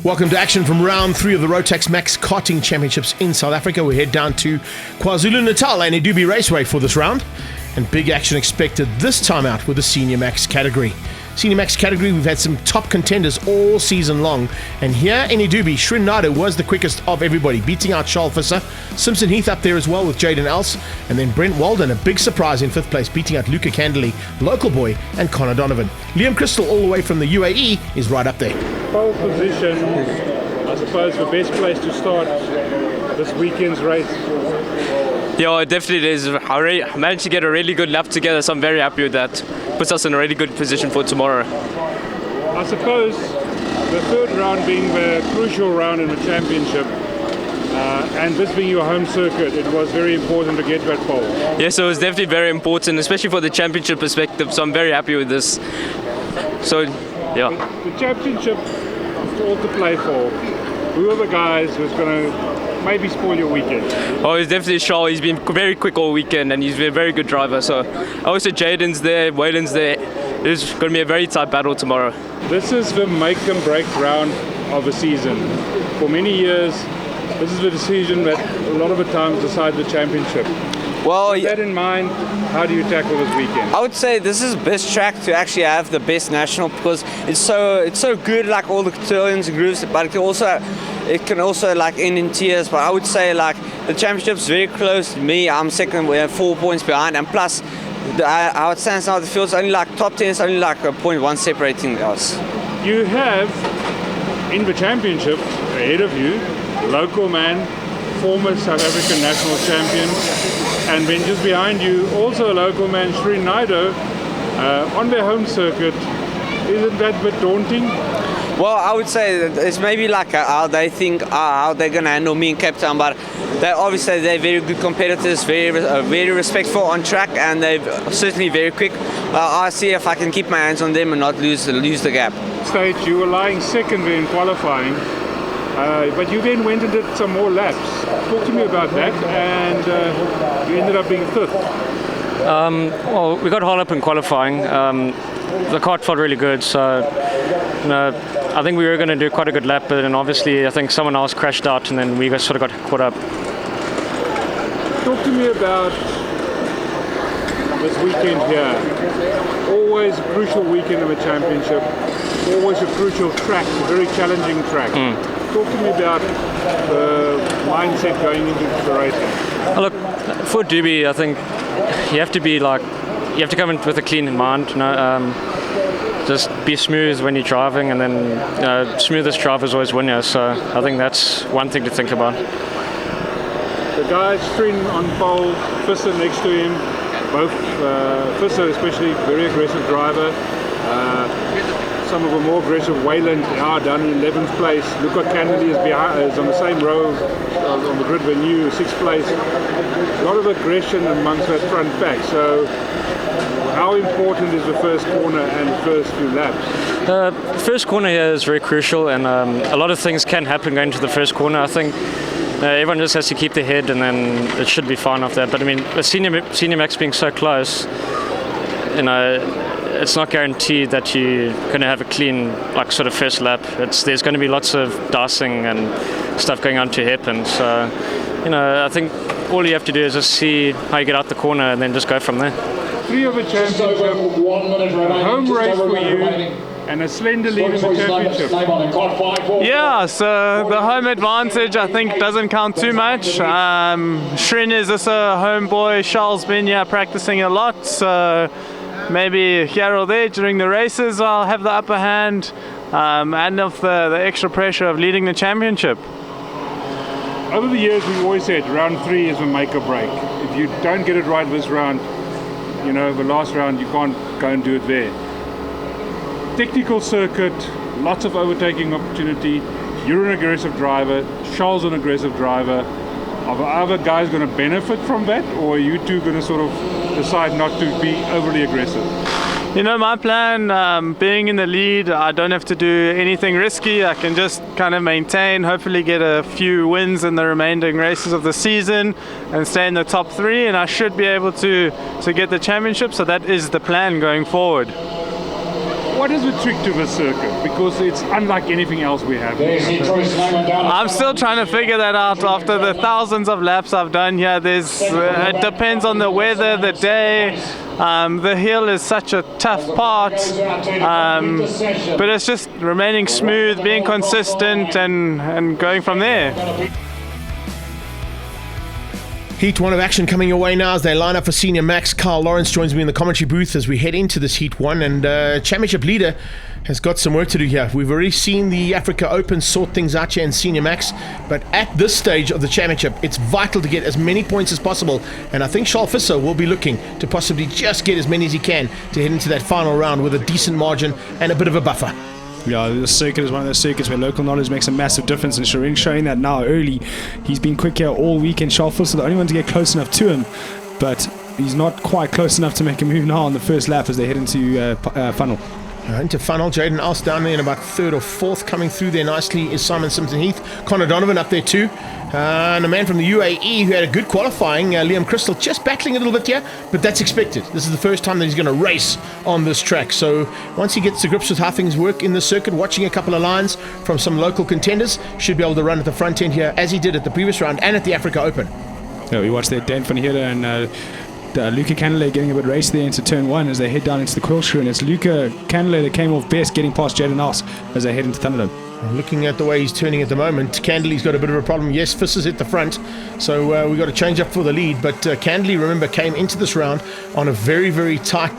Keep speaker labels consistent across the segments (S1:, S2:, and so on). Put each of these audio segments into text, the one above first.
S1: Welcome to action from round 3 of the Rotax Max Karting Championships in South Africa. We head down to KwaZulu-Natal and Idube Raceway for this round. And big action expected this time out with the Senior Max category. Senior Max category, we've had some top contenders all season long. And here in Idube, Srinado was the quickest of everybody, beating out Charles Visser. Simpson Heath up there as well with Jaden Else. And then Brent Walden, a big surprise in 5th place, beating out Luca Candeli, Local Boy, and Connor Donovan. Liam Crystal, all the way from the UAE, is right up there.
S2: Pole position, I suppose, the best place to start this weekend's race.
S3: Yeah, it definitely is. I managed to get a really good lap together, so I'm very happy with that. Puts us in a really good position for tomorrow.
S2: I suppose the third round being the crucial round in the championship, and this being your home circuit, it was very important to get that pole.
S3: Yes, it was definitely very important, especially for the championship perspective, so I'm very happy with this. So, yeah.
S2: The championship is all to play for. Who are the guys who's going to maybe spoil your weekend?
S3: Oh, he's definitely Charles. He's been very quick all weekend and he's been a very good driver. So also Jaden's there, Waylon's there. It's going to be a very tight battle tomorrow.
S2: This is the make and break round of the season. For many years, this is the decision that a lot of the times decide the championship.
S4: Well,
S2: with that in mind, how do you tackle this weekend?
S4: I would say this is the best track to actually have the best national because it's so good, like all the turns and grooves, but it can also like end in tears. But I would say like the championship's very close to me. I'm second, we're 4 points behind, and plus how it stands now, the field's only like top 10 is only like a 0.1 separating us.
S2: You have in the championship ahead of you Local Man, former South African national champion, and then just behind you also a local man, Srinado, on their home circuit. Isn't that a bit daunting?
S4: Well, I would say that it's maybe like how they think how they're going to handle me in Cape Town, but they're very good competitors, very respectful on track, and they're certainly very quick. I'll see if I can keep my hands on them and not lose the gap.
S2: Stage, you were lying second there in qualifying, but you then went and did some more laps. Talk to me about that, and you ended up being 5th.
S5: Well, we got hauled up in qualifying. The kart felt really good, so I think we were going to do quite a good lap, but then obviously I think someone else crashed out and then we sort of got caught up.
S2: Talk to me about this weekend here. Always a crucial weekend of a championship, always a crucial track, a very challenging track. Talk to me about the mindset going into the racing.
S5: Look, for Idube, I think you have to come in with a clean mind. Just be smooth when you're driving, and then smoothest drivers always win here. So I think that's one thing to think about.
S2: The guys, Strin on pole, Visser next to him. Both Visser, especially, very aggressive driver. Some of the more aggressive, Wayland down in 11th place. Luca Candeli is on the same row on the grid with you, 6th place. A lot of aggression amongst that front pack. So how important is the first corner and the first few laps?
S5: First corner here is very crucial, and a lot of things can happen going to the first corner. I think everyone just has to keep their head, and then it should be fine off that. But I mean, the senior max being so close, it's not guaranteed that you're going to have a clean, like, sort of first lap. There's going to be lots of dicing and stuff going on to happen. So, I think all you have to do is just see how you get out the corner and then just go from there.
S2: 3 of the championship, a home race for you, and a slender lead in the championship.
S6: Yeah, so the home advantage I think doesn't count too much. Shrin is also a homeboy. Charles been here practicing a lot, so maybe here or there during the races I'll have the upper hand, and of the extra pressure of leading the championship.
S2: Over the years we've always said round 3 is a make or break. If you don't get it right this round, the last round you can't go and do it there. Technical circuit, lots of overtaking opportunity. You're an aggressive driver, Charles an aggressive driver. Are the other guys going to benefit from that, or are you two going to sort of decide not to be overly aggressive?
S6: My plan, being in the lead, I don't have to do anything risky. I can just kind of maintain, hopefully get a few wins in the remaining races of the season and stay in the top 3, and I should be able to get the championship. So that is the plan going forward.
S2: What is the trick to this circuit? Because it's unlike anything else we have.
S6: I'm still trying to figure that out after the thousands of laps I've done here. It depends on the weather, the day. The hill is such a tough part, but it's just remaining smooth, being consistent, and going from there.
S1: Heat 1 of action coming your way now as they line up for Senior Max. Carl Lawrence joins me in the commentary booth as we head into this Heat 1, and Championship leader has got some work to do here. We've already seen the Africa Open sort things out here in Senior Max, but at this stage of the championship, it's vital to get as many points as possible, and I think Charles Visser will be looking to possibly just get as many as he can to head into that final round with a decent margin and a bit of a buffer.
S7: Yeah, the circuit is one of those circuits where local knowledge makes a massive difference, and Shirin showing that now early. He's been quick here all weekend. Charles Visser, the only one to get close enough to him, but he's not quite close enough to make a move now on the first lap as they head into funnel.
S1: Into funnel, Jaden Alst down there in about third or fourth. Coming through there nicely is Simon Simpson-Heath. Connor Donovan up there too. And a man from the UAE who had a good qualifying, Liam Crystal, just battling a little bit here, but that's expected. This is the first time that he's going to race on this track. So once he gets to grips with how things work in the circuit, watching a couple of lines from some local contenders, should be able to run at the front end here as he did at the previous round and at the Africa Open.
S7: Yeah, we watched there Dan van Heerden and Luca Candelet getting a bit race there into turn 1 as they head down into the Quilshire, and it's Luca Candelet that came off best, getting past Jaden Alst as they head into Thunderdome.
S1: Looking at the way he's turning at the moment, Candelet's got a bit of a problem. Yes, Visser's at the front, so we've got to change up for the lead. But Candelet, remember, came into this round on a very, very tight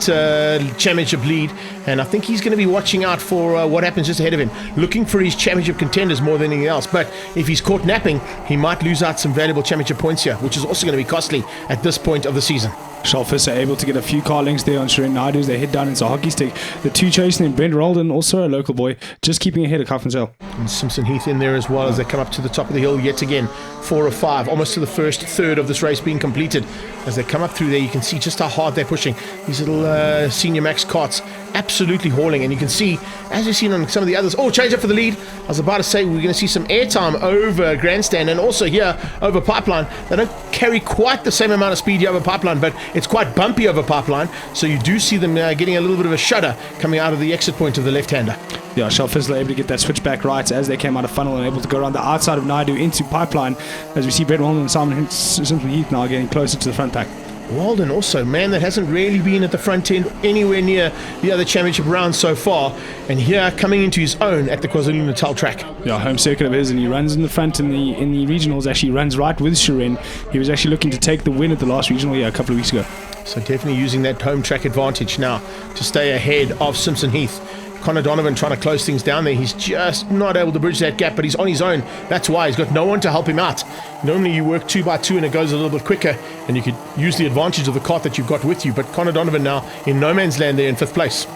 S1: championship lead, and I think he's going to be watching out for what happens just ahead of him, looking for his championship contenders more than anything else. But if he's caught napping, he might lose out some valuable championship points here, which is also going to be costly at this point of the season.
S7: Charles Visser able to get a few car lengths there on Shirin Naidu as they head down into hockey stick. The two chasing him, Brent Roldan, also a local boy, just keeping ahead of Carpenzell.
S1: And Simpson Heath in there as well as they come up to the top of the hill yet again. 4 of 5, almost to the first third of this race being completed. As they come up through there, you can see just how hard they're pushing. These little Senior Max carts absolutely hauling, and you can see, as you've seen on some of the others, change up for the lead. I was about to say we're going to see some airtime over Grandstand and also here over Pipeline. They don't carry quite the same amount of speed here over Pipeline, but it's quite bumpy over Pipeline, so you do see them getting a little bit of a shudder coming out of the exit point of the left-hander.
S7: Yeah, Charles Visser able to get that switch back right as they came out of funnel and able to go around the outside of Naidu into Pipeline, as we see Brent Walden and Simon Simpson-Heath now getting closer to the front pack.
S1: Walden also, man that hasn't really been at the front end anywhere near the other championship rounds so far, and here coming into his own at the KwaZulu-Natal track.
S7: Yeah, home circuit of his, and he runs in the front in the regionals, actually runs right with Shirin. He was actually looking to take the win at the last regional a couple of weeks ago.
S1: So definitely using that home track advantage now to stay ahead of Simpson Heath. Connor Donovan trying to close things down there. He's just not able to bridge that gap, but he's on his own. That's why he's got no one to help him out. Normally you work 2 by 2 and it goes a little bit quicker, and you could use the advantage of the cart that you've got with you. But Connor Donovan now in no man's land there in 5th place.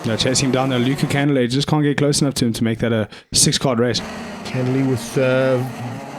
S7: Yeah, chasing him down there. Luca Candelet just can't get close enough to him to make that a 6-card race.
S1: Candelet with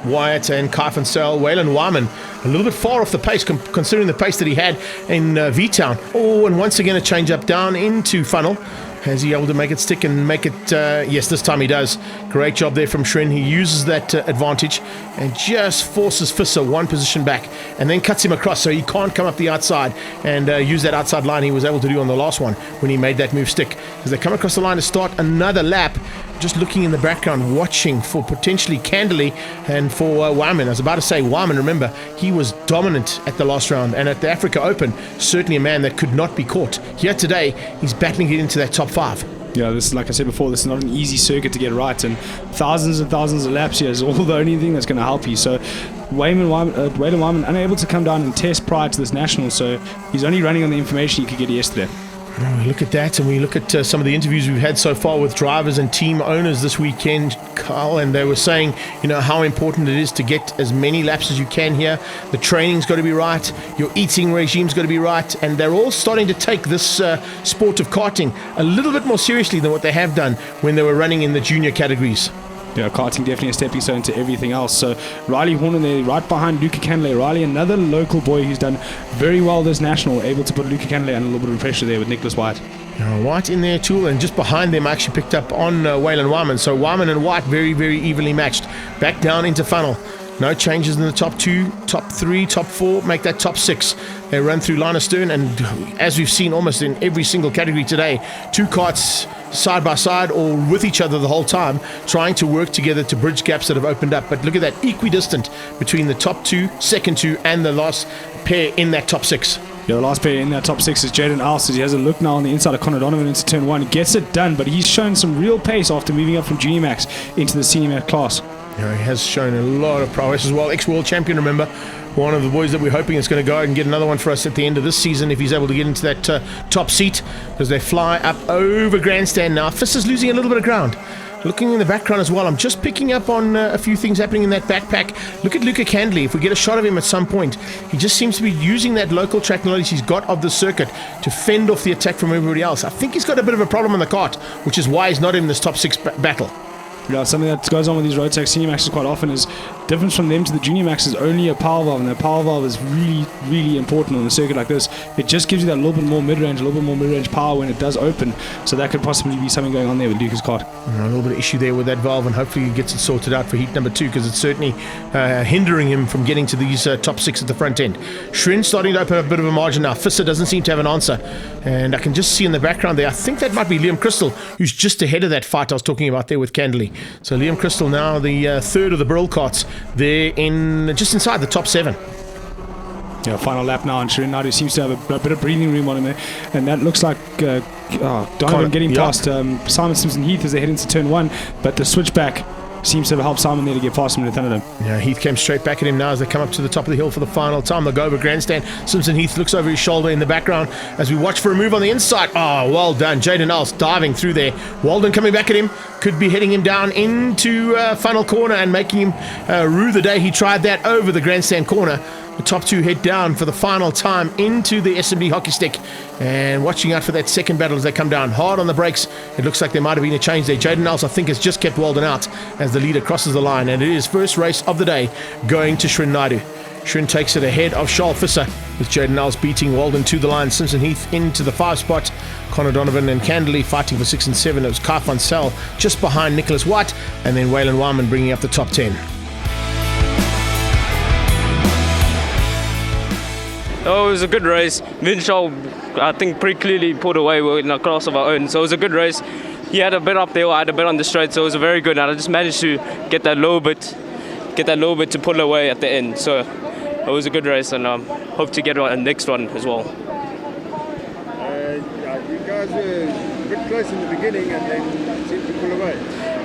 S1: Wyatt and Carpenzell. Waylon Wyman a little bit far off the pace considering the pace that he had in V-Town. And once again a change up down into funnel. Is he able to make it stick and make it? Yes, this time he does. Great job there from Shrin. He uses that advantage and just forces Visser one position back and then cuts him across so he can't come up the outside and use that outside line he was able to do on the last one when he made that move stick. As they come across the line to start another lap, just looking in the background, watching for potentially Candelet and for Wyman. I was about to say Wyman, remember, he was dominant at the last round and at the Africa Open, certainly a man that could not be caught. Here today, he's battling to get into that top 5.
S7: Yeah, this, like I said before, this is not an easy circuit to get right, and thousands of laps here is all the only thing that's going to help you. So Waylon Wyman unable to come down and test prior to this national, so he's only running on the information he could get yesterday.
S1: We look at that and we look at some of the interviews we've had so far with drivers and team owners this weekend, Carl, and they were saying, how important it is to get as many laps as you can here. The training's got to be right, your eating regime's got to be right, and they're all starting to take this sport of karting a little bit more seriously than what they have done when they were running in the junior categories.
S7: Yeah, karting definitely a stepping stone to everything else. So Riley Hornan there, right behind Luca Candelet. Riley, another local boy who's done very well this national, able to put Luca Candelet under a little bit of pressure there with Nicholas White.
S1: White in there too, and just behind them I actually picked up on Waylon Wyman. So Wyman and White very, very evenly matched. Back down into funnel. No changes in the top 2, top 3, top 4, make that top 6. They run through line of stern, and as we've seen almost in every single category today, 2 carts side by side or with each other the whole time, trying to work together to bridge gaps that have opened up. But look at that, equidistant between the top 2, second 2, and the last pair in that top 6.
S7: Yeah, the last pair in that top 6 is Jaden Alsted. He has a look now on the inside of Connor Donovan into turn 1. Gets it done, but he's shown some real pace after moving up from Junior Max into the Senior Max class.
S1: Yeah, he has shown a lot of prowess as well. Ex-world champion, remember. One of the boys that we're hoping is going to go out and get another one for us at the end of this season if he's able to get into that top seat, because they fly up over grandstand now. Fist is losing a little bit of ground. Looking in the background as well, I'm just picking up on a few things happening in that backpack. Look at Luca Candley. If we get a shot of him at some point, he just seems to be using that local track knowledge he's got of the circuit to fend off the attack from everybody else. I think he's got a bit of a problem on the kart, which is why he's not in this top 6 battle.
S7: Yeah, something that goes on with these Rotax Senior Maxes quite often is difference from them to the Junior Max is only a power valve, and that power valve is really, really important on a circuit like this. It just gives you that little bit more mid-range power when it does open, so that could possibly be something going on there with Lucas' kart.
S1: A little bit of issue there with that valve, and hopefully he gets it sorted out for heat number 2, because it's certainly hindering him from getting to these top 6 at the front end. Shrin starting to open up a bit of a margin now. Fisser doesn't seem to have an answer, and I can just see in the background there, I think that might be Liam Crystal, who's just ahead of that fight I was talking about there with Candley. So Liam Crystal now the third of the Brill carts there in just inside the top 7.
S7: Yeah, final lap now, and Shirin Naidu seems to have a bit of breathing room on him there, and that looks like Donovan getting past Simon Simpson Heath as they head into turn 1, but the switchback seems to have helped Simon there to get past him in the Thunderdome.
S1: Yeah, Heath came straight back at him now as they come up to the top of the hill for the final time. They'll go over grandstand. Simpson Heath looks over his shoulder in the background as we watch for a move on the inside. Oh, well done. Jaden Alls diving through there. Walden coming back at him. Could be heading him down into final corner and making him rue the day he tried that over the grandstand corner. The top 2 head down for the final time into the SMD hockey stick, and watching out for that second battle as they come down hard on the brakes. It looks like there might have been a change there. Jaden Alls, I think, has just kept Walden out as the leader crosses the line, and it is first race of the day going to Shrin Naidu. Shrin takes it ahead of Charles Fisser, with Jaden Alls beating Walden to the line. Simpson Heath into the 5 spot. Connor Donovan and Candley fighting for 6 and 7. It was Kai van Sel just behind Nicholas White, and then Waylon Wyman bringing up the top 10.
S3: Oh, it was a good race. Vinchal, I think, pretty clearly pulled away in a class of our own. So it was a good race. He had a bit up there, I had a bit on the straight, so it was a very good. And I just managed to get that little bit to pull away at the end. So it was a good race, and hope to get a next one as well.
S2: You guys were a bit close in the beginning, and then seemed to pull away.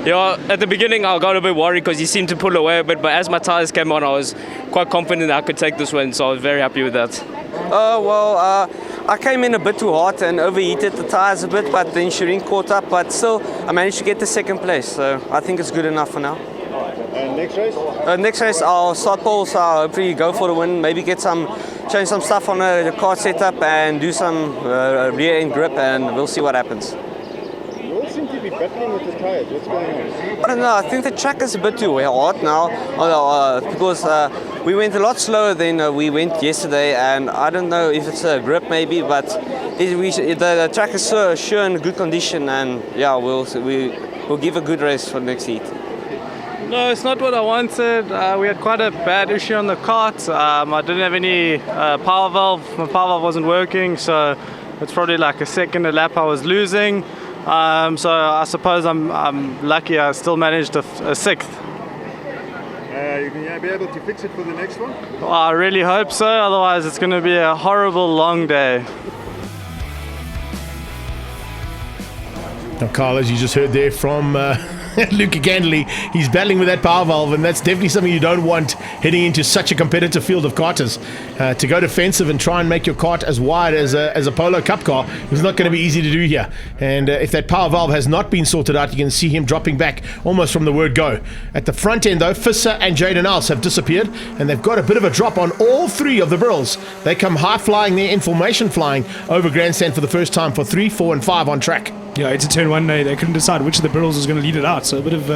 S3: Yeah, at the beginning I got a bit worried because he seemed to pull away a bit, but as my tyres came on, I was quite confident that I could take this win, so I was very happy with that.
S4: I came in a bit too hot and overheated the tyres a bit, but then Shirin caught up, but still I managed to get the second place, so I think it's good enough for now.
S2: And next race?
S4: Next race I'll start pole, so I'll hopefully go for the win, maybe change some stuff on the kart setup and do some rear end grip, and we'll see what happens.
S2: You all seem to be battling with the tyres. What's going on?
S4: I don't know, I think the track is a bit too hard now because we went a lot slower than we went yesterday, and I don't know if it's a grip maybe, but the track is so sure in good condition, and yeah, we'll give a good race for the next heat.
S6: No, it's not what I wanted. We had quite a bad issue on the kart. I didn't have any power valve. My power valve wasn't working, so it's probably like a second a lap I was losing. So I suppose I'm lucky I still managed a 6th.
S2: You can be able to fix it for the next one?
S6: Well, I really hope so, otherwise it's going to be a horrible long day.
S1: Now, Carl, as you just heard there from Luca Candley, he's battling with that power valve, and that's definitely something you don't want heading into such a competitive field of karters. To go defensive and try and make your kart as wide as a Polo Cup car is not going to be easy to do here. And if that power valve has not been sorted out, you can see him dropping back almost from the word go. At the front end, though, Fisser and Jaden Alls have disappeared, and they've got a bit of a drop on all 3 of the Brills. They come high flying there, in formation flying over grandstand for the first time for 3, 4, and 5 on track.
S7: Yeah, it's a turn 1 day. They couldn't decide which of the Brills was going to lead it out. So a bit of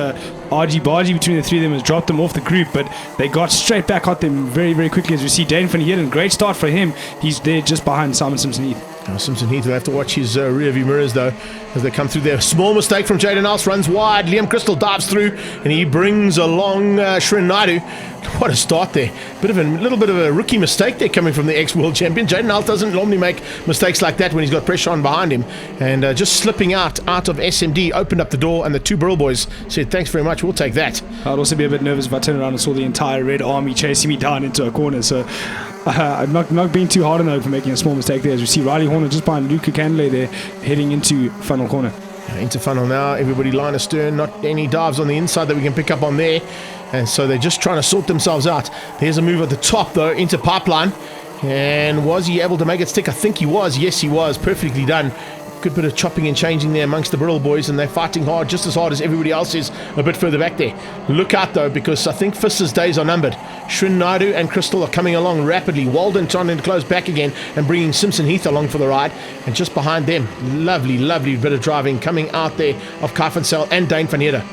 S7: argy-bargy between the 3 of them has dropped them off the group. But they got straight back at them very, very quickly. As we see Dane van Heerden, great start for him. He's there just behind Simon Simpson Heath.
S1: Now Simpson Heath will have to watch his rear view mirrors though as they come through there. Small mistake from Jaden Alce, runs wide. Liam Crystal dives through and he brings along Shrin Naidu. What a start there. Little bit of a rookie mistake there coming from the ex-world champion. Jaden Alce doesn't normally make mistakes like that when he's got pressure on behind him. And just slipping out of SMD, opened up the door, and the two Burrell boys said, thanks very much, we'll take that.
S7: I'd also be a bit nervous if I turned around and saw the entire Red Army chasing me down into a corner. So I'm not being too hard on them for making a small mistake there. As we see Riley Horner just behind Luca Candelet there, heading into funnel corner.
S1: Into funnel now, everybody line astern, not any dives on the inside that we can pick up on there. And so they're just trying to sort themselves out. There's a move at the top though, into pipeline. And was he able to make it stick? I think he was. Yes, he was. Perfectly done. Good bit of chopping and changing there amongst the Burrell boys, and they're fighting hard, just as hard as everybody else is a bit further back there. Look out though, because I think Fisser's days are numbered. Shrin Naidu and Crystal are coming along rapidly. Walden trying to close back again and bringing Simpson Heath along for the ride. And just behind them, lovely bit of driving coming out there of Kaifensel and Dane van Heerden.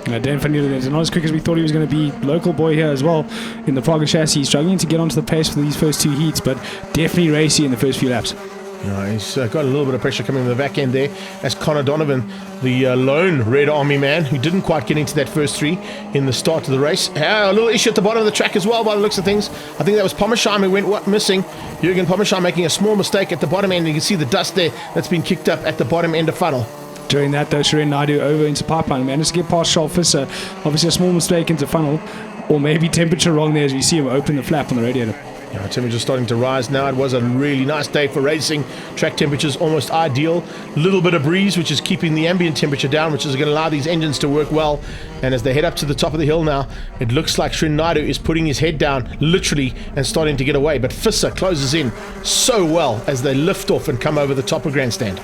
S7: Dan van Heerden is not as quick as we thought he was going to be. Local boy here as well in the Praga chassis, struggling to get onto the pace for these first two heats, but definitely racy in the first few laps.
S1: He's got a little bit of pressure coming from the back end there as Connor Donovan, the lone Red Army man who didn't quite get into that first three in the start of the race. A little issue at the bottom of the track as well by the looks of things. I think that was Pommersheim who went missing. Jürgen Pommersheim making a small mistake at the bottom end. You can see the dust there that's been kicked up at the bottom end of funnel.
S7: During that though, Shrin Naidu over into pipeline, managed to get past Charles Fisser. Obviously a small mistake into funnel, or maybe temperature wrong there as we see him open the flap on the radiator.
S1: Temperature's starting to rise now. It was a really nice day for racing. Track temperature's almost ideal. Little bit of breeze, which is keeping the ambient temperature down, which is going to allow these engines to work well. And as they head up to the top of the hill now, it looks like Shrin Naidu is putting his head down, literally, and starting to get away. But Fisser closes in so well as they lift off and come over the top of Grandstand.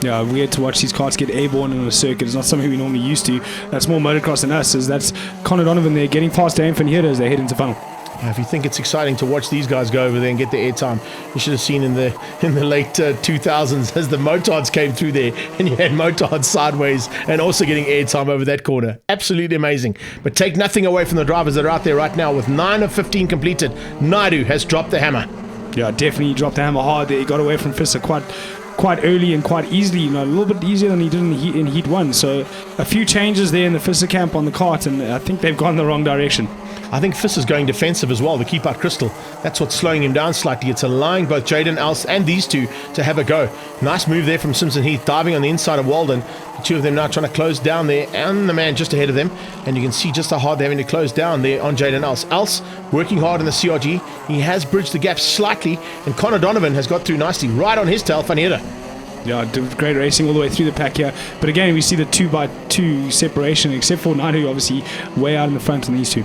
S7: Yeah, weird to watch these cars get airborne in a circuit. It's not something we normally used to. That's more motocross than us. That's Connor Donovan there getting past Dane van Heerden as they head into funnel.
S1: If you think it's exciting to watch these guys go over there and get the airtime, you should have seen in the late 2000s as the motards came through there and you had motards sideways and also getting airtime over that corner. Absolutely amazing. But take nothing away from the drivers that are out there right now. With 9 of 15 completed, Naidu has dropped the hammer.
S7: Yeah, definitely dropped the hammer hard there. He got away from Fisser quite early and quite easily, a little bit easier than he did in heat 1. So a few changes there in the Fisser camp on the kart, and I think they've gone the wrong direction.
S1: I think Fisser's going defensive as well to keep out Crystal. That's what's slowing him down slightly. It's allowing both Jaden Alce and these two to have a go. Nice move there from Simpson Heath, diving on the inside of Walden. The two of them now trying to close down there, and the man just ahead of them. And you can see just how hard they're having to close down there on Jaden Alce. Alce working hard in the CRG. He has bridged the gap slightly, and Connor Donovan has got through nicely right on his tail, Van Heerden.
S7: Yeah, great racing all the way through the pack here. But again, we see the 2x2 separation, except for Naidu, obviously way out in the front on these two.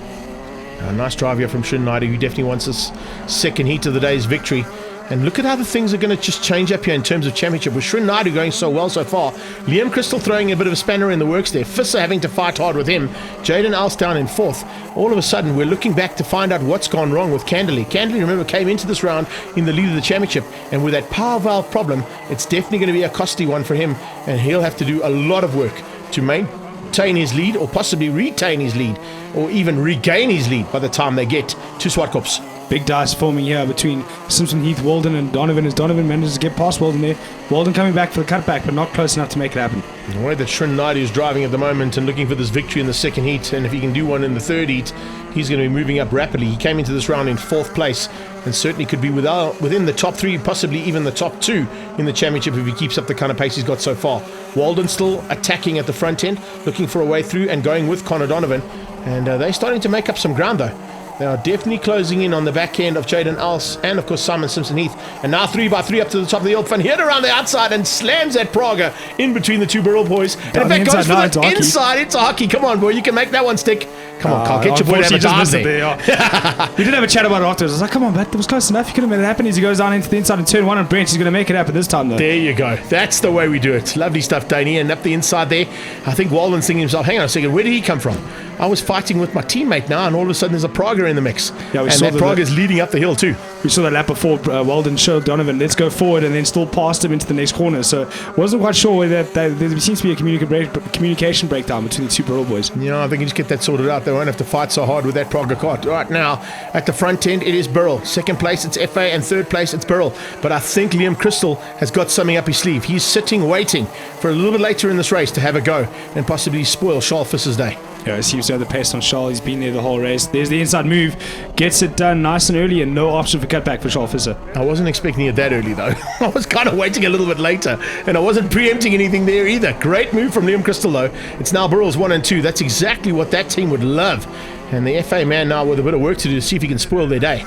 S1: A nice drive here from Shrin Naidu, who definitely wants this second heat of the day's victory. And look at how the things are going to just change up here in terms of championship. With Shrin Naidu going so well so far, Liam Crystal throwing a bit of a spanner in the works there, Fisser having to fight hard with him, Jaden Alce down in 4th. All of a sudden, we're looking back to find out what's gone wrong with Candelet. Candelet, remember, came into this round in the lead of the championship, and with that power valve problem, it's definitely going to be a costly one for him, and he'll have to do a lot of work to maintain his lead, or possibly retain his lead, or even regain his lead by the time they get to Swartkops.
S7: Big dice forming here between Simpson Heath, Walden, and Donovan as Donovan manages to get past Walden there. Walden coming back for the cutback, but not close enough to make it happen.
S1: The way that Shrin Naidu is driving at the moment and looking for this victory in the second heat, and if he can do one in the third heat, he's going to be moving up rapidly. He came into this round in 4th place and certainly could be within the top 3, possibly even the top 2 in the championship if he keeps up the kind of pace he's got so far. Walden still attacking at the front end, looking for a way through and going with Connor Donovan, and they're starting to make up some ground though. They are definitely closing in on the back end of Jaden Alce and, of course, Simon Simpson Heath. And now 3x3 up to the top of the hill. Van Heerden around the outside and slams that Praga in between the two Burrell boys. And in fact, goes for the inside. It's a hockey. Come on, boy. You can make that one stick. Come on, Carl. Get your boy to have a dive there.
S7: We did have a chat about it afterwards. I was like, come on, but that was close enough. You could have made it happen as he goes down into the inside and turn 1 on Brent. He's going to make it happen this time, though.
S1: There you go. That's the way we do it. Lovely stuff, Danny. And up the inside there, I think Walden's thinking to himself, hang on a second, where did he come from? I was fighting with my teammate now, and all of a sudden there's a Praga in the mix.
S7: Yeah, we
S1: and
S7: saw
S1: that Prague is leading up the hill too.
S7: We saw that lap before. Weldon showed Donovan, let's go forward, and then still passed him into the next corner. So wasn't quite sure whether there seems to be a communication breakdown between the two Burrell boys.
S1: Yeah, I think you just get that sorted out. They won't have to fight so hard with that Prague cart. Right now, at the front end, it is Burrell. Second place, it's FA, and third place, it's Burrell. But I think Liam Crystal has got something up his sleeve. He's sitting, waiting for a little bit later in this race to have a go and possibly spoil Charles Visser's day.
S7: Yeah, he seems to have the pace on Charles. He's been there the whole race. There's the inside move. Gets it done nice and early, and no option for cutback for Charles Visser.
S1: I wasn't expecting it that early, though. I was kind of waiting a little bit later, and I wasn't preempting anything there either. Great move from Liam Crystal, though. It's now Burrell's 1 and 2. That's exactly what that team would love. And the FA man now with a bit of work to do to see if he can spoil their day.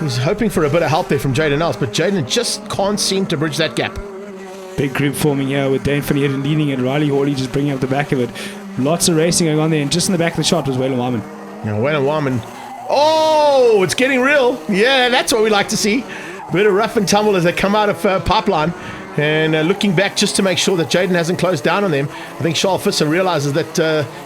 S1: He's hoping for a bit of help there from Jaden Else, but Jaden just can't seem to bridge that gap.
S7: Big group forming here with Dane Van Heerden leading it. Riley Hawley just bringing up the back of it. Lots of racing going on there, and just in the back of the shot was Waylon Wyman.
S1: Now, Waylon Wyman. Oh, it's getting real. Yeah, that's what we like to see. A bit of rough and tumble as they come out of pipeline. And looking back just to make sure that Jaden hasn't closed down on them, I think Charles Visser realizes that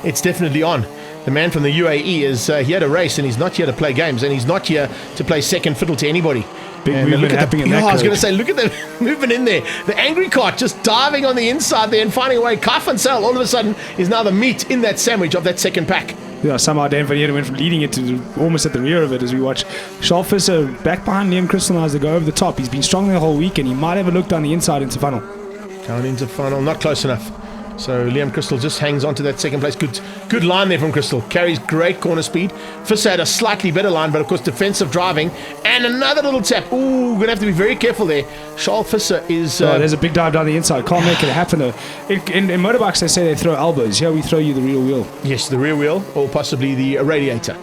S1: it's definitely on. The man from the UAE is here to race, and he's not here to play games, and he's not here to play second fiddle to anybody.
S7: Big
S1: and
S7: movement happening in that
S1: I was going to
S7: coach.
S1: say, look at the movement in there. The angry cart just diving on the inside there and finding a way. Kai van Zyl all of a sudden is now the meat in that sandwich of that second pack.
S7: Yeah, somehow Dan Van Heerden went from leading it to almost at the rear of it as we watch Charles Visser back behind Liam Crystal now as they go over the top. He's been strong the whole week, and he might have a look down the inside into funnel.
S1: Down into funnel, not close enough. So Liam Crystal just hangs on to that second place. Good line there from Crystal. Carries great corner speed. Visser had a slightly better line, but of course defensive driving. And another little tap. Ooh, going to have to be very careful there. Charles Visser is...
S7: there's a big dive down the inside. Can't make it happen though. In motorbikes they say they throw elbows. Here we throw you the real wheel.
S1: Yes, the rear wheel or possibly the radiator.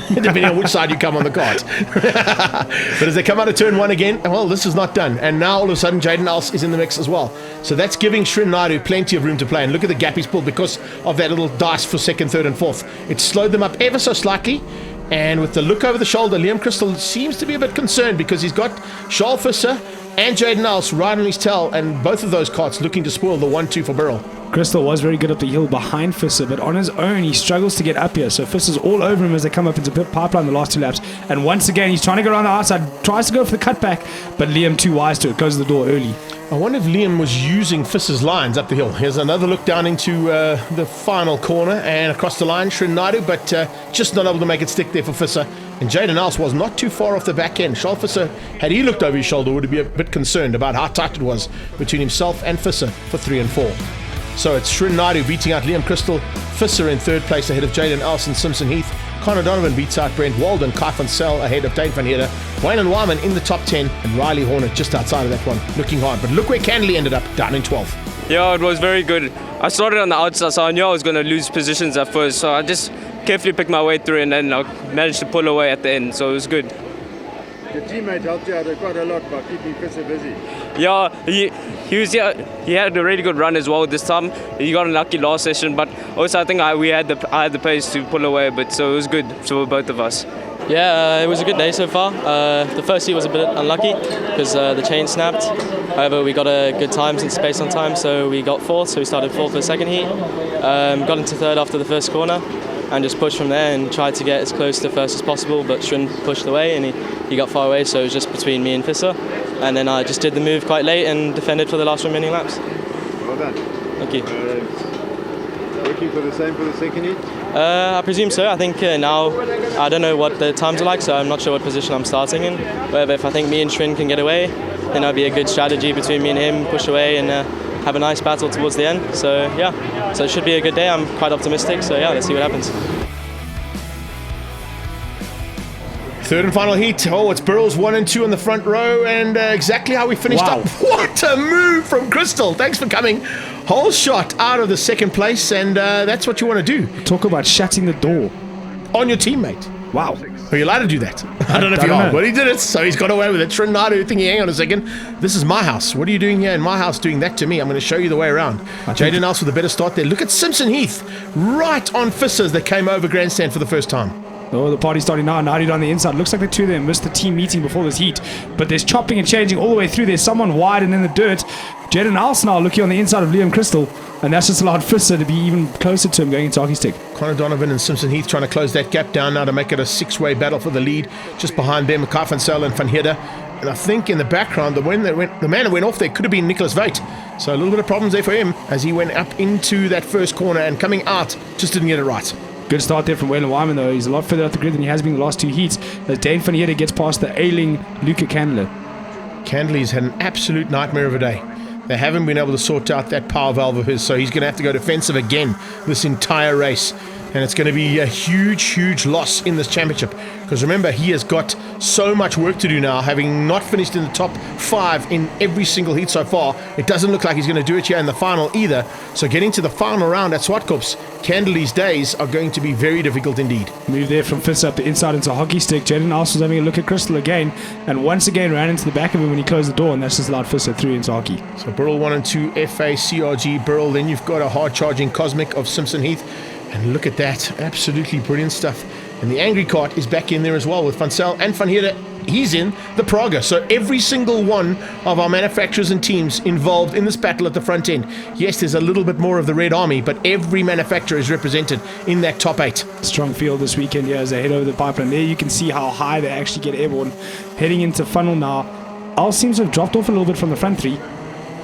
S1: Depending on which side you come on the cart. But as they come out of turn 1 again, well, this is not done. And now all of a sudden Jaden Else is in the mix as well. So that's giving Srin Naidu plenty of room to play. And look at the gap he's pulled because of that little dice for second, third and fourth. It slowed them up ever so slightly. And with the look over the shoulder, Liam Crystal seems to be a bit concerned because he's got Charles Visser and Jaden Else right on his tail, and both of those carts looking to spoil the 1-2 for Burrell.
S7: Crystal was very good up the hill behind Visser, but on his own he struggles to get up here. So Visser's all over him as they come up into pit pipeline the last 2 laps. And once again he's trying to go around the outside, tries to go for the cutback, but Liam too wise to it, closes the door early.
S1: I wonder if Liam was using Visser's lines up the hill. Here's another look down into the final corner and across the line, Srin Naidu, but just not able to make it stick there for Visser. And Jaden Else was not too far off the back end. Charles Visser, had he looked over his shoulder, would be a bit concerned about how tight it was between himself and Visser for 3 and 4. So it's Srin Naidu beating out Liam Crystal, Visser in third place ahead of Jaden Else and Simpson Heath. Connor Donovan beats out Brent Walden, Kai van Zyl ahead of Dane van Heerden, Waylon Wyman in the top 10, and Riley Hornet just outside of that one, looking hard. But look where Canley ended up, down in 12.
S3: Yeah, it was very good. I started on the outside, so I knew I was going to lose positions at first. So I just carefully picked my way through, and then I managed to pull away at the end. So it was good.
S2: Your teammate helped you out quite a lot by keeping Visser busy.
S3: Yeah, he had a really good run as well this time. He got unlucky last session, but also I think I had the pace to pull away a bit, so it was good for both of us.
S8: Yeah, it was a good day so far. The first heat was a bit unlucky because the chain snapped. However, we got a good time since space on time, so we got fourth. So we started fourth for the second heat. Got into third after the first corner and just pushed from there and tried to get as close to first as possible, but Srin pushed away and he got far away, so it was just between me and Visser. And then I just did the move quite late and defended for the last remaining laps.
S2: Well done.
S8: Thank you.
S2: Looking for the same for the second heat?
S8: I presume so. I think now, I don't know what the times are like, so I'm not sure what position I'm starting in. But if I think me and Srin can get away, then that'll be a good strategy between me and him, push away and have a nice battle towards the end. So yeah, so it should be a good day. I'm quite optimistic, so yeah, let's see what happens.
S1: Third and final heat. Oh, it's Burrell's 1 and 2 in the front row, and exactly how we finished up. What a move from Crystal. Thanks for coming. Whole shot out of the second place, and that's what you want to do.
S7: Talk about shutting the door.
S1: On your teammate.
S7: Wow.
S1: Are you allowed to do that? I don't know if you are, but he did it, so he's got away with it. Srin Naidu thinking, hang on a second, this is my house. What are you doing here in my house doing that to me? I'm going to show you the way around. Jaden Else with a better start there. Look at Simpson Heath right on Visser as they came over grandstand for the first time.
S7: Oh, the party's starting now. Naidu on the inside. Looks like the two of them missed the team meeting before this heat. But there's chopping and changing all the way through. There's someone wide and in the dirt. Jaden Alce now looking on the inside of Liam Crystal. And that's just allowed Fisser to be even closer to him going into hockey stick.
S1: Connor Donovan and Simpson Heath trying to close that gap down now to make it a six-way battle for the lead. Just behind them, Kai van Zyl and Van Heerden. And I think in the background, the man that went off there could have been Nicholas Veit. So a little bit of problems there for him as he went up into that first corner and coming out, just didn't get it right.
S7: Good start there from Waylon Wyman, though. He's a lot further out the grid than he has been the last two heats. As Dane Van Heerden gets past the ailing Luca Candler.
S1: Candley's had an absolute nightmare of a day. They haven't been able to sort out that power valve of his, so he's going to have to go defensive again this entire race. And it's going to be a huge, huge loss in this championship. Because remember, he has got so much work to do now, having not finished in the top 5 in every single heat so far. It doesn't look like he's going to do it here in the final either. So getting to the final round at Swartkops, Candley's days are going to be very difficult indeed.
S7: Move there from Fisser up the inside into hockey stick. Jaden Alce was having a look at Crystal again, and once again ran into the back of him when he closed the door, and that's just allowed Fisser through into hockey.
S1: So Burrell 1 and 2, FA, CRG, Burrell. Then you've got a hard-charging Cosmic of Simpson Heath. And look at that, absolutely brilliant stuff. And the Angry Cart is back in there as well with Van Zyl and Van Heerden. He's in the Praga. So every single one of our manufacturers and teams involved in this battle at the front end. Yes, there's a little bit more of the Red Army, but every manufacturer is represented in that top 8.
S7: Strong field this weekend here as they head over the pipeline. There you can see how high they actually get airborne. Heading into funnel now. Alce seems to have dropped off a little bit from the front 3.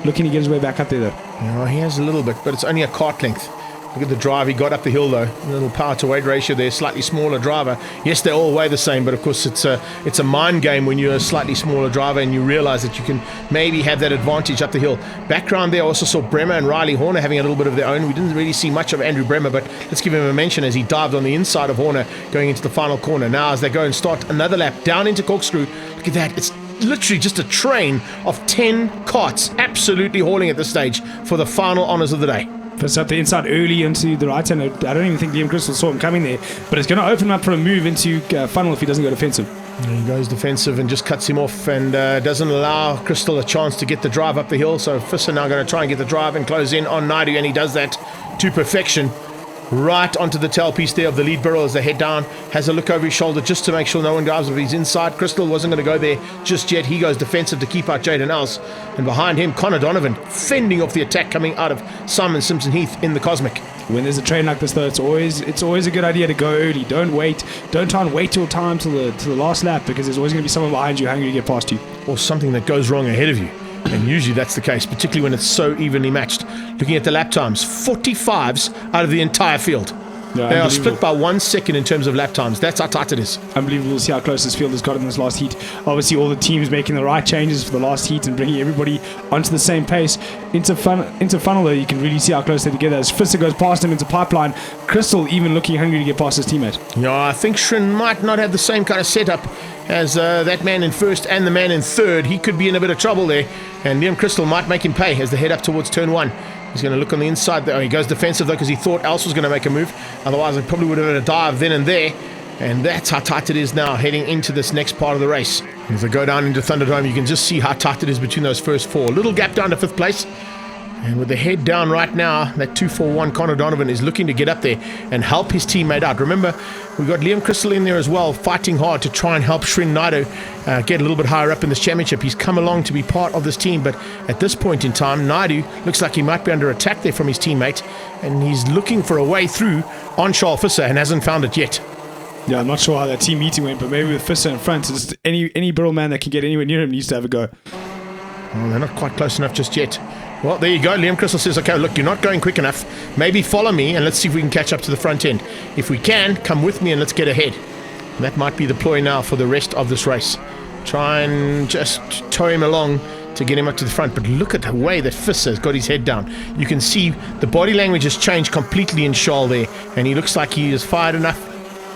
S7: Looking to get his way back up there though.
S1: Yeah, he has a little bit, but it's only a cart length. Look at the drive, he got up the hill though. A little power to weight ratio there, slightly smaller driver. Yes, they all weigh the same, but of course it's a mind game when you're a slightly smaller driver and you realize that you can maybe have that advantage up the hill. Background there, also saw Bremer and Riley Horner having a little bit of their own. We didn't really see much of Andrew Bremer, but let's give him a mention as he dived on the inside of Horner going into the final corner. Now as they go and start another lap down into Corkscrew, look at that, it's literally just a train of 10 carts absolutely hauling at this stage for the final honours of the day.
S7: First up the inside early into the right hand. I don't even think Liam Crystal saw him coming there, but it's going to open him up for a move into funnel if he doesn't go defensive.
S1: And he goes defensive and just cuts him off and doesn't allow Crystal a chance to get the drive up the hill. So Fisser now going to try and get the drive and close in on Naidu, and he does that to perfection. Right onto the tailpiece there of the lead barrel as they head down. Has a look over his shoulder just to make sure no one grabs if he's inside. Crystal wasn't going to go there just yet. He goes defensive to keep out Jaden Alce. And behind him, Connor Donovan fending off the attack coming out of Simon Simpson Heath in the Cosmic.
S7: When there's a train like this though, it's always a good idea to go early. Don't wait. Don't try and wait your time to the last lap, because there's always going to be someone behind you hungry to get past you.
S1: Or something that goes wrong ahead of you. And usually that's the case, particularly when it's so evenly matched. Looking at the lap times, 45s out of the entire field.
S7: Yeah,
S1: they are split by 1 second in terms of lap times. That's how tight it is.
S7: Unbelievable to see how close this field has got in this last heat. Obviously, all the teams making the right changes for the last heat and bringing everybody onto the same pace. Into funnel, though, you can really see how close they're together. As Fisser goes past him into pipeline, Crystal even looking hungry to get past his teammate.
S1: Yeah, I think Shrin might not have the same kind of setup as that man in first and the man in third. He could be in a bit of trouble there, and Liam Crystal might make him pay as they head up towards turn 1. He's going to look on the inside there. He goes defensive though because he thought Alce was going to make a move. Otherwise, he probably would have had a dive then and there. And that's how tight it is now heading into this next part of the race. As they go down into Thunderdome, you can just see how tight it is between those first 4. Little gap down to 5th place. And with the head down right now, that 241 Connor Donovan is looking to get up there and help his teammate out. Remember, we've got Liam Crystal in there as well, fighting hard to try and help Shrin Naidu get a little bit higher up in this championship. He's come along to be part of this team, but at this point in time, Naidu looks like he might be under attack there from his teammate, and he's looking for a way through on Charles Fisser and hasn't found it yet.
S7: Yeah, I'm not sure how that team meeting went, but maybe with Fisser in front, just any barrel man that can get anywhere near him needs to have a go.
S1: Well, they're not quite close enough just yet. Well, there you go. Liam Crystal says, okay, look, you're not going quick enough. Maybe follow me and let's see if we can catch up to the front end. If we can, come with me and let's get ahead. And that might be the ploy now for the rest of this race. Try and just tow him along to get him up to the front. But look at the way that Fisser's got his head down. You can see the body language has changed completely in Charles there. And he looks like he is fired enough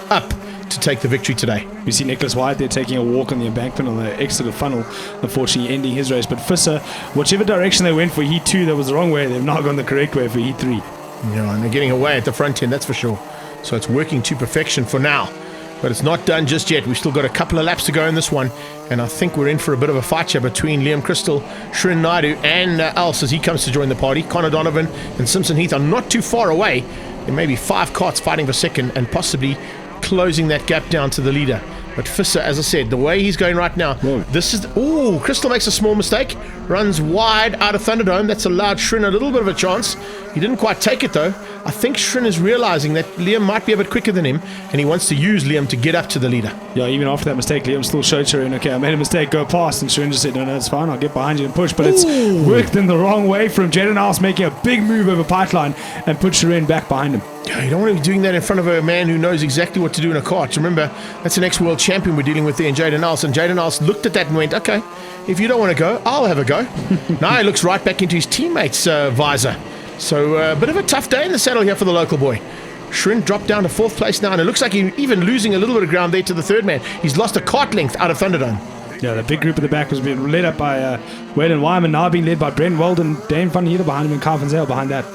S1: up to take the victory today.
S7: We see Nicholas White there taking a walk on the embankment on the exit of funnel, unfortunately ending his race. But Fisser, whichever direction they went for Heat 2, that was the wrong way. They've now gone the correct way for Heat 3.
S1: Yeah, and they're getting away at the front end, that's for sure. So it's working to perfection for now. But it's not done just yet. We've still got a couple of laps to go in this one. And I think we're in for a bit of a fight here between Liam Crystal, Shrin Naidu, and Alce as he comes to join the party. Connor Donovan and Simpson Heath are not too far away. There may be 5 carts fighting for second and possibly closing that gap down to the leader. But Visser, as I said, the way he's going right now, this is... Ooh, Crystal makes a small mistake. Runs wide out of Thunderdome. That's allowed Shrin a little bit of a chance. He didn't quite take it, though. I think Shrin is realizing that Liam might be a bit quicker than him, and he wants to use Liam to get up to the leader.
S7: Yeah, even after that mistake, Liam still showed Shrin, okay, I made a mistake, go past. And Shrin just said, no, it's fine, I'll get behind you and push. But it's worked in the wrong way from Jaden House making a big move over Pipeline and put Shrin back behind him.
S1: Yeah, you don't want to be doing that in front of a man who knows exactly what to do in a kart. Remember, that's an ex-world champion we're dealing with there in Jaden House. And Jaden House looked at that and went, okay, if you don't want to go, I'll have a go. Now he looks right back into his teammate's visor. So a bit of a tough day in the saddle here for the local boy. Shrin dropped down to 4th place now, and it looks like he's even losing a little bit of ground there to the 3rd man. He's lost a kart length out of Thunderdome.
S7: Yeah, the big group at the back was being led up by Waylon Wyman, now being led by Brent Weldon, Dane Van Heerden behind him, and Carl van Zyl behind that.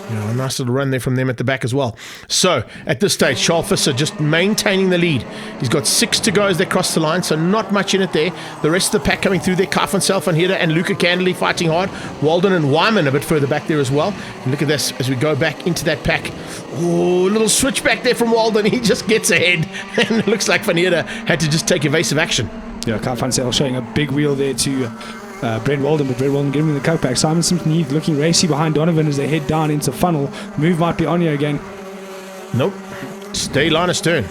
S1: Yeah, a nice little run there from them at the back as well. So, at this stage, Charles Visser just maintaining the lead. He's got 6 to go as they cross the line, so not much in it there. The rest of the pack coming through there, Carl van Zyl, Van Heerden and Luca Candley fighting hard. Walden and Wyman a bit further back there as well. And look at this as we go back into that pack. Oh, little switch back there from Walden. He just gets ahead. And it looks like Van Heerden had to just take evasive action.
S7: Yeah, Carl van Zyl showing a big wheel there to Brent Walden, but Brent Walden giving him the cutback. Simon Simpson-Heath looking racy behind Donovan as they head down into funnel. Move might be on here again.
S1: Nope. Stay line astern.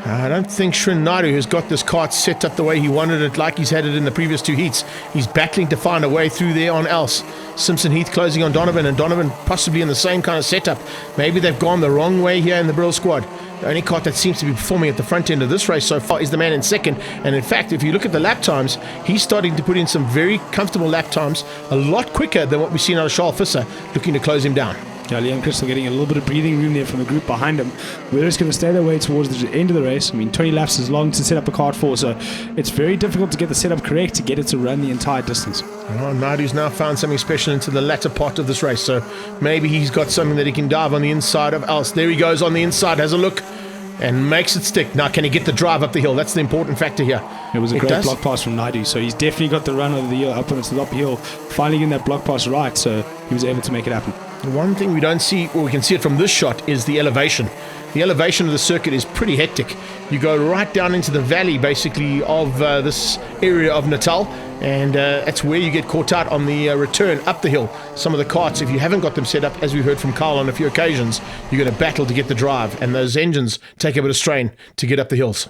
S1: I don't think Shrin Naidu has got this kart set up the way he wanted it, like he's had it in the previous 2 heats. He's battling to find a way through there on Else. Simpson-Heath closing on Donovan, and Donovan possibly in the same kind of setup. Maybe they've gone the wrong way here in the Brill squad. The only kart that seems to be performing at the front end of this race so far is the man in 2nd. And in fact, if you look at the lap times, he's starting to put in some very comfortable lap times, a lot quicker than what we've seen out of Charles Visser, looking to close him down.
S7: Yeah, Liam Crystal getting a little bit of breathing room there from the group behind him. We're just going to stay their way towards the end of the race. I mean, 20 laps is long to set up a kart for, so it's very difficult to get the setup correct to get it to run the entire distance.
S1: Oh, Naidu's now found something special into the latter part of this race, so maybe he's got something that he can dive on the inside of Else. There he goes on the inside, has a look, and makes it stick. Now, can he get the drive up the hill? That's the important factor here.
S7: It was a great block pass from Naidu, so he's definitely got the run over the hill, up on the top hill, finally getting that block pass right, so he was able to make it happen.
S1: One thing we don't see, or we can see it from this shot, is the elevation. The elevation of the circuit is pretty hectic. You go right down into the valley, basically, of this area of Natal, and that's where you get caught out on the return up the hill. Some of the karts, if you haven't got them set up, as we heard from Carl on a few occasions, you're going to battle to get the drive, and those engines take a bit of strain to get up the hills.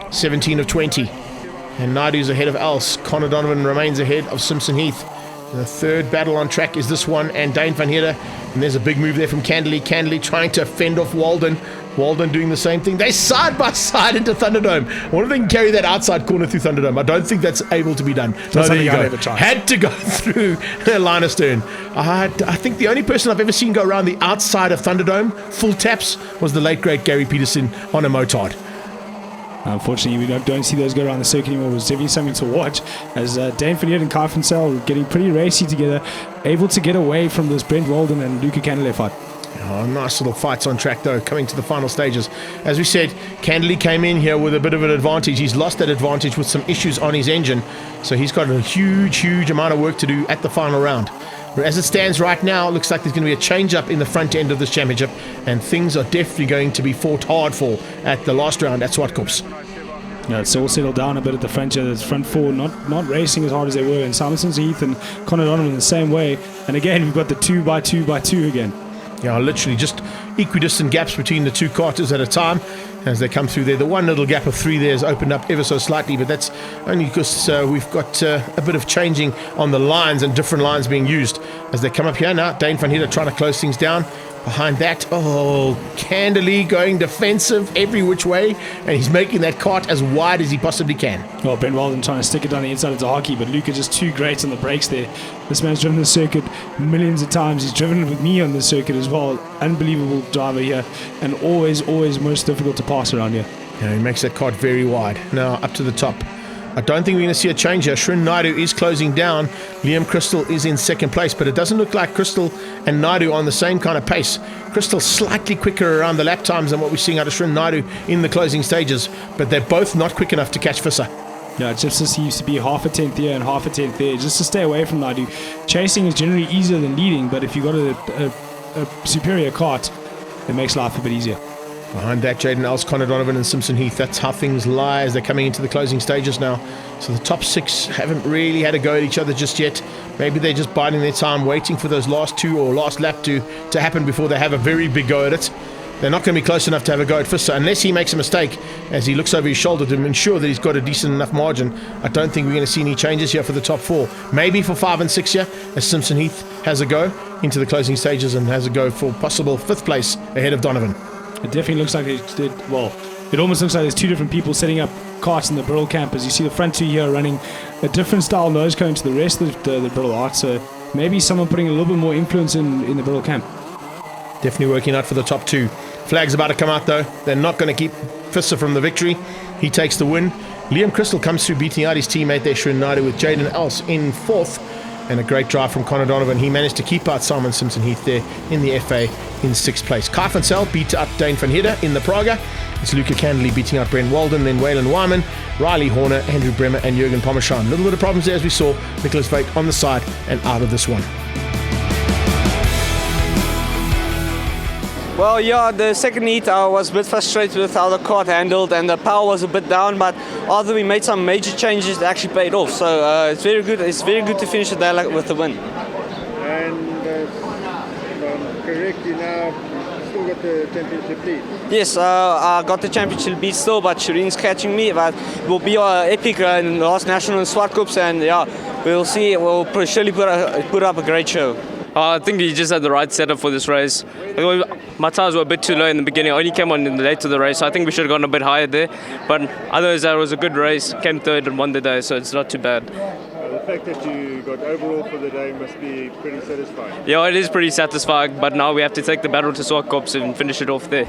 S1: 17 of 20, and Naidu's ahead of Else. Connor Donovan remains ahead of Simpson Heath. The 3rd battle on track is this one, and Dane Van Heerden. And there's a big move there from Candley. Candley trying to fend off Walden. Walden doing the same thing. They side by side into Thunderdome. I wonder if they can carry that outside corner through Thunderdome. I don't think that's able to be done. No, there you go. Had to go through line astern. I think the only person I've ever seen go around the outside of Thunderdome, full taps, was the late great Gary Peterson on a motard.
S7: Unfortunately, we don't see those go around the circuit anymore. It was definitely something to watch as Dane Van Heerden and Carl van Zyl getting pretty racy together, able to get away from this Brent Walden and Luca Candley fight.
S1: Oh, nice little fights on track, though, coming to the final stages. As we said, Candley came in here with a bit of an advantage. He's lost that advantage with some issues on his engine, so he's got a huge amount of work to do at the final round. But as it stands right now, it looks like there's going to be a change-up in the front end of this championship, and things are definitely going to be fought hard for at the last round at Swartkops.
S7: Yeah, it's all settled down a bit at the front here. The front four not racing as hard as they were, and Simonson's Heath and Connor Donovan the same way. And again, we've got the 2x2x2 again.
S1: Yeah, literally just equidistant gaps between the two karters at a time as they come through there. The one little gap of 3 there has opened up ever so slightly, but that's only because we've got a bit of changing on the lines and different lines being used as they come up here now. Dane Van Heerden trying to close things down. Behind that, Candley going defensive every which way, and he's making that kart as wide as he possibly can.
S7: Well, Ben Walden trying to stick it down the inside of Tahaki, but Luca just too great on the brakes there. This man's driven the circuit millions of times. He's driven it with me on the circuit as well. Unbelievable driver here, and always most difficult to pass around here.
S1: Yeah, he makes that kart very wide. Now up to the top. I don't think we're going to see a change here. Shrin Naidu is closing down. Liam Crystal is in 2nd place, but it doesn't look like Crystal and Naidu are on the same kind of pace. Crystal slightly quicker around the lap times than what we're seeing out of Shrin Naidu in the closing stages, but they're both not quick enough to catch Visser.
S7: Yeah, it just seems to be half a tenth here and half a tenth there, just to stay away from Naidu. Chasing is generally easier than leading, but if you've got a superior kart, it makes life a bit easier.
S1: Behind that, Jaden Els, Connor Donovan and Simpson Heath. That's how things lie as they're coming into the closing stages now. So the top 6 haven't really had a go at each other just yet. Maybe they're just biding their time, waiting for those last 2 or last lap to happen before they have a very big go at it. They're not going to be close enough to have a go at Visser unless he makes a mistake as he looks over his shoulder to ensure that he's got a decent enough margin. I don't think we're going to see any changes here for the top 4. Maybe for 5 and 6 here as Simpson Heath has a go into the closing stages and has a go for possible 5th place ahead of Donovan.
S7: It definitely looks like it almost looks like there's 2 different people setting up carts in the Brittle camp, as you see the front 2 here running a different style nose cone to the rest of the Brittle art. So maybe someone putting a little bit more influence in the Brittle camp.
S1: Definitely working out for the top 2. Flag's about to come out though. They're not going to keep Visser from the victory. He takes the win. Liam Crystal comes through, beating out his teammate there, Srinada, with Jaden Els in 4th. And a great drive from Connor Donovan. He managed to keep out Simon Simpson Heath there in the FA in 6th place. Kai van Zyl beat up Dane van Hidde in the Praga. It's Luca Candley beating out Brent Walden, then Waylon Wyman, Riley Horner, Andrew Bremer and Jürgen Pommerschein. A little bit of problems there as we saw. Nicholas Veit on the side and out of this one.
S4: Well, yeah, the second heat I was a bit frustrated with how the kart handled and the power was a bit down, but after we made some major changes, it actually paid off. So it's very good. It's very good to finish the day with the win.
S9: And if I'm correct, you now still got the championship lead.
S4: Yes, I got the championship lead still, but Shireen's catching me. But it will be epic in the last national in Swartkops, and yeah, we'll see. We'll surely put up a great show.
S3: I think he just had the right setup for this race. My tires were a bit too low in the beginning. I only came on in the late to the race, so I think we should have gone a bit higher there. But otherwise, that was a good race. Came 3rd and won the day, so it's not too bad.
S9: The fact that you got overall for the day must be pretty satisfying.
S3: Yeah, it is pretty satisfying, but now we have to take the battle to Swartkops and finish it off there.